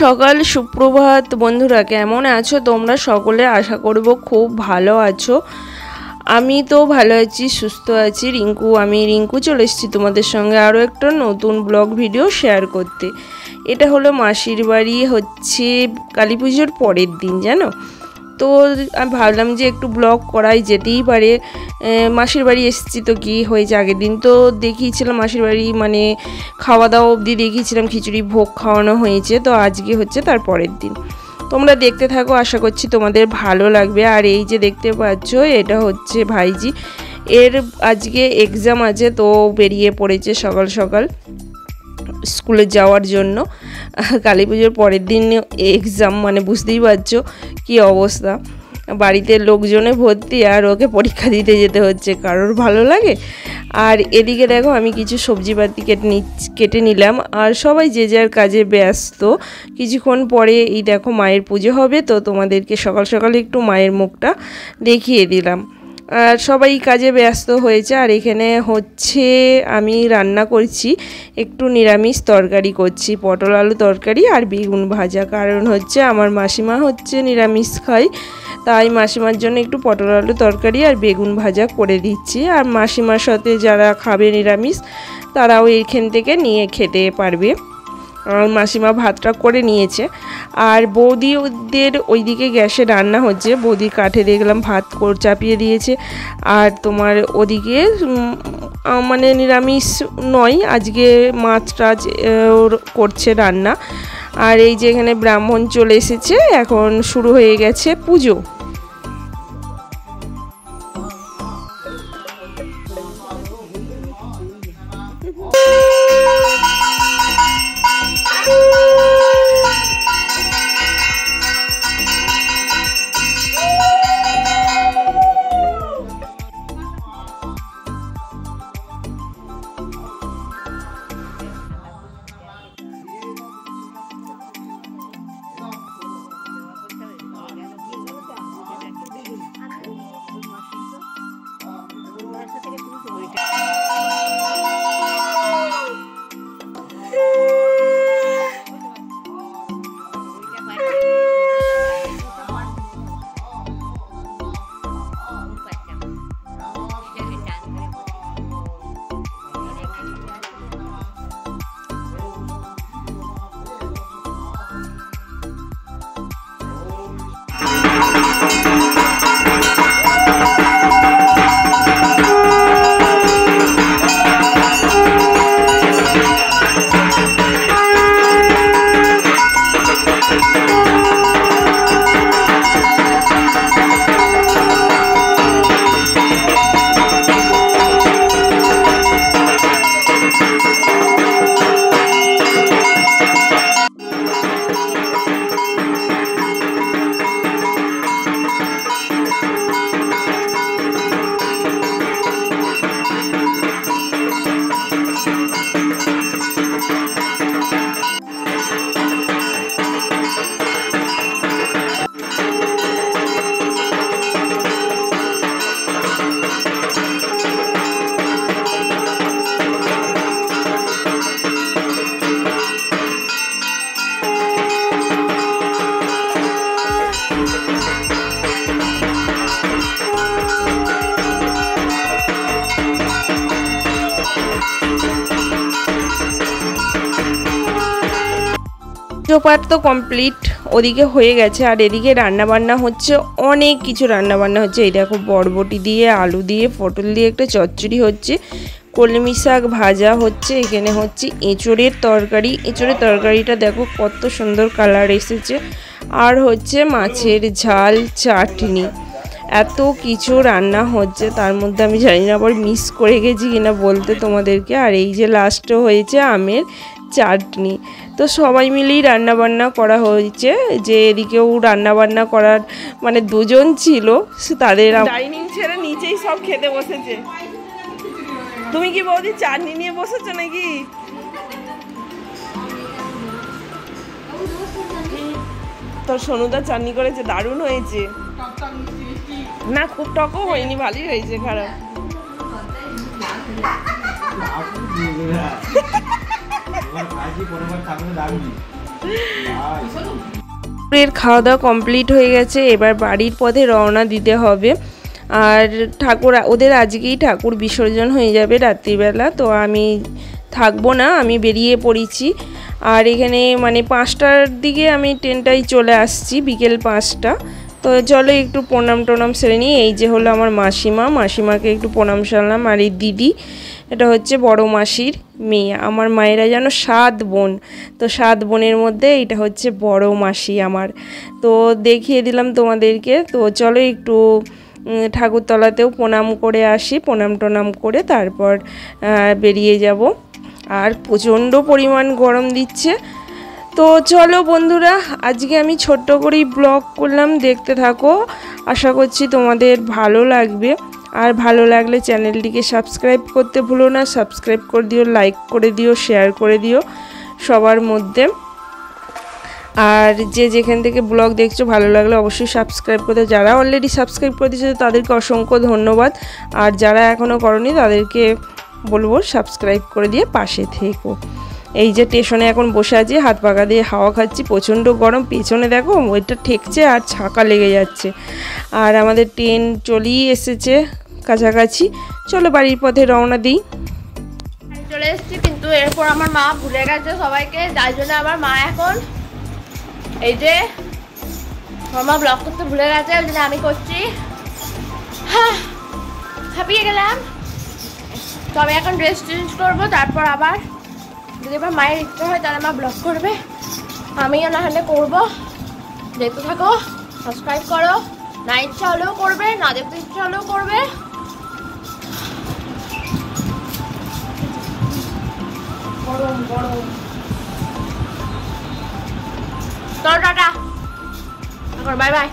সকাল সুপ্রভাত বন্ধুরা, কেমন আছো তোমরা সকলে? আশা করব খুব ভালো আছো। আমি তো ভালো আছি, সুস্থ আছি। আমি রিঙ্কু চলে এসেছি তোমাদের সঙ্গে আরও একটা নতুন ব্লগ ভিডিও শেয়ার করতে। এটা হলো মাসির বাড়ি, হচ্ছে কালী পুজোর পরের দিন, জানো তো। আমি ভাবলাম যে একটু ব্লগ করাই যেতেই পারে। মাসির বাড়ি এসেছি তো কি হয়েছে, আগের দিন তো দেখিয়েছিলাম মাসির বাড়ি, মানে খাওয়া দাওয়া অবধি দেখিয়েছিলাম, খিচুড়ি ভোগ খাওয়ানো হয়েছে। তো আজকে হচ্ছে তার পরের দিন। তোমরা দেখতে থাকো, আশা করছি তোমাদের ভালো লাগবে। আর এই যে দেখতে পাচ্ছ, এটা হচ্ছে ভাইজি, এর আজকে এক্সাম আছে, তো বেরিয়ে পড়েছে সকাল সকাল স্কুলে যাওয়ার জন্য। কালী পুজোর পরের দিন এক্সাম, মানে বুঝতেই পারছো কি অবস্থা। বাড়িতে লোকজনে ভর্তি আর ওকে পরীক্ষা দিতে যেতে হচ্ছে, কারোর ভালো লাগে। আর এদিকে দেখো আমি কিছু সবজিপাতি কেটে নিলাম, আর সবাই যে যার কাজে ব্যস্ত। কিছুক্ষণ পরে এই দেখো মায়ের পুজো হবে, তো তোমাদেরকে সকাল সকাল একটু মায়ের মুখটা দেখিয়ে দিলাম। আর সবাই কাজে ব্যস্ত হয়েছে। আর এখানে হচ্ছে আমি রান্না করছি, একটু নিরামিষ তরকারি করছি, পটল আলু তরকারি আর বেগুন ভাজা। কারণ হচ্ছে আমার মাসিমা হচ্ছে নিরামিষ খায়, তাই মাসিমার জন্য একটু পটল আলু তরকারি আর বেগুন ভাজা করে দিচ্ছি। আর মাসিমার সাথে যারা খাবে নিরামিষ, তারাও এইখান থেকে নিয়ে খেতে পারবে। আর মাসিমা ভাতটা করে নিয়েছে। আর বৌদিদের ওইদিকে গ্যাসে রান্না হচ্ছে, বৌদি কাঠে দেখলাম ভাত চাপিয়ে দিয়েছে। আর তোমার ওদিকে মানে নিরামিষ নয়, আজকে মাছ টাছ করছে রান্না। আর এই যে এখানে ব্রাহ্মণ চলে এসেছে, এখন শুরু হয়ে গেছে পুজো। পাঠ তো কমপ্লিট ওদিকে হয়ে গেছে। আর এদিকে রান্নাবান্না হচ্ছে, অনেক কিছু রান্নাবান্না হচ্ছে। এই দেখো বরবটি দিয়ে, আলু দিয়ে, পটল দিয়ে একটা চচ্চড়ি হচ্ছে, কলমি শাক ভাজা হচ্ছে, এখানে হচ্ছে এঁচোড়ের তরকারি। এঁচোড়ের তরকারিটা দেখো কত সুন্দর কালার এসেছে। আর হচ্ছে মাছের ঝাল, চাটনি, এত কিছু রান্না হচ্ছে। তার মধ্যে আমি জানি না আবার মিস করে গেছি কিনা বলতে তোমাদেরকে। আর এই যে লাস্টে হয়েছে আমের চাটনি। তো সবাই মিলেই রান্নাবান্না করা হয়েছে। যে এদিকেও রান্নাবান্না করার মানে দুজন ছিল, তাদের ডাইনিং ছেড়ে নিচেই সব খেতে বসেছে। তুমি কি বৌদি চাটনি নিয়ে বসেছো নাকি? তোর সোনুদা চাটনি করেছে, দারুণ হয়েছে। না খুব টকও হয়নি, ভালোই হয়েছে, খারাপ। খাওয়া দাওয়া কমপ্লিট হয়ে গেছে, এবার বাড়ির পথে রওনা দিতে হবে। আর ঠাকুর ওদের আজকেই ঠাকুর বিসর্জন হয়ে যাবে রাত্রিবেলা, তো আমি থাকবো না, আমি বেরিয়ে পড়েছি। আর এখানে মানে 5টার দিকে আমি ট্রেনটাই চলে আসছি, বিকেল 5টা। তো চলো একটু প্রণাম টনাম সেরে নিই। এই যে হলো আমার মাসিমাকে একটু প্রণাম সারলাম। আর এই দিদি, এটা হচ্ছে বড় মাসির মেয়ে। আমার মায়েরা যেন 7 বোন, তো 7 বোনের মধ্যে এটা হচ্ছে বড় মাসি আমার। তো দেখিয়ে দিলাম তোমাদেরকে। তো চলো একটু ঠাকুরতলাতেও প্রণাম করে আসি, প্রণাম টনাম করে তারপর বেরিয়ে যাব। আর প্রচণ্ড পরিমাণ গরম দিচ্ছে। তো চলো বন্ধুরা, আজকে আমি ছোট্ট করেই ব্লগ করলাম, দেখতে থাকো। আশা করছি তোমাদের ভালো লাগবে। আর ভালো লাগলে চ্যানেলটিকে সাবস্ক্রাইব করতে ভুলো না, সাবস্ক্রাইব করে দিও, লাইক করে দিও, শেয়ার করে দিও সবার মধ্যে। আর যে যেখান থেকে ব্লগ দেখছো ভালো লাগলে অবশ্যই সাবস্ক্রাইব করতে। যারা অলরেডি সাবস্ক্রাইব করে দিয়েছে তাদেরকে অসংখ্য ধন্যবাদ। আর যারা এখনও করনি তাদেরকে বলবো সাবস্ক্রাইব করে দিয়ে পাশে থেকো। এই যে স্টেশনে এখন বসে আছি, হাত পাকা দিয়ে হাওয়া খাচ্ছি, প্রচণ্ড গরম। পেছনে দেখো ওইটা ঠেকছে আর ছাকা লেগে যাচ্ছে। আর আমাদের ট্রেন চলেই এসেছে কাছাকাছি। চলো বাড়ির পথে রওনা দিই। চলে এসেছি, কিন্তু এরপর আমার মা ভুলে গেছে সবাইকে, যার জন্য আমার মা এখন এই যে আমার মা ব্লগ করতে ভুলে গেছে, ওই জন্য আমি করছি। হ্যাঁ, হাঁপিয়ে গেলাম। তো আমি এখন ড্রেস চেঞ্জ করবো, তারপর আবার যদি আমার মায়ের ইচ্ছা হয় তাহলে মা ব্লগ করবে, আমিও না হলে করবো। দেখতে থাকো, সাবস্ক্রাইব করো। না ইচ্ছা হলেও করবে, না দেখতে ইচ্ছা হলেও করবে। গরম গরম। চলো টাটা, বাই বাই।